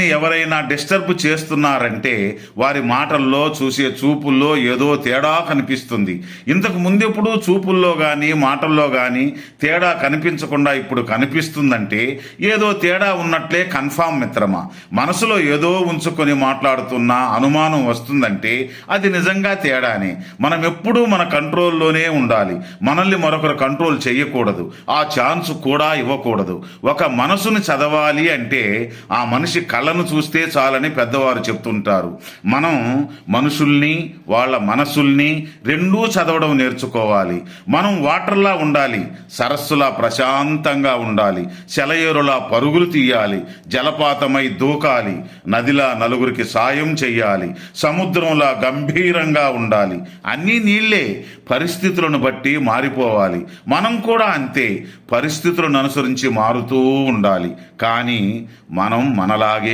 మనల్ని ఎవరైనా డిస్టర్బ్ చేస్తున్నారంటే వారి మాటల్లో, చూసే చూపుల్లో ఏదో తేడా కనిపిస్తుంది. ఇంతకు ముందెప్పుడు చూపుల్లో కానీ మాటల్లో కానీ తేడా కనిపించకుండా ఇప్పుడు కనిపిస్తుందంటే ఏదో తేడా ఉన్నట్లే కన్ఫామ్ మిత్రమా. మనసులో ఏదో ఉంచుకొని మాట్లాడుతున్నా అనుమానం వస్తుందంటే అది నిజంగా తేడానే. మనం ఎప్పుడూ మన కంట్రోల్లోనే ఉండాలి. మనల్ని మరొకరు కంట్రోల్ చేయకూడదు, ఆ ఛాన్స్ కూడా ఇవ్వకూడదు. ఒక మనసుని చదవాలి అంటే ఆ మనిషి కళ్ళను చూస్తే చాలని పెద్దవారు చెప్తుంటారు. మనం మనుషుల్ని, వాళ్ళ మనసుల్ని రెండూ చదవడం నేర్చుకోవాలి. మనం వాటర్లా ఉండాలి, సరస్సులా ప్రశాంతంగా ఉండాలి, సెలయేరులా పరుగులు తీయాలి, జలపాతమై దూకాలి, నదిలా నలుగురికి సాయం చెయ్యాలి, సముద్రంలా గంభీరంగా ఉండాలి. అన్నీ నీళ్లే, పరిస్థితులను బట్టి మారిపోవాలి. మనం కూడా అంతే, పరిస్థితులను అనుసరించి మారుతూ ఉండాలి. కానీ మనం మనలాగే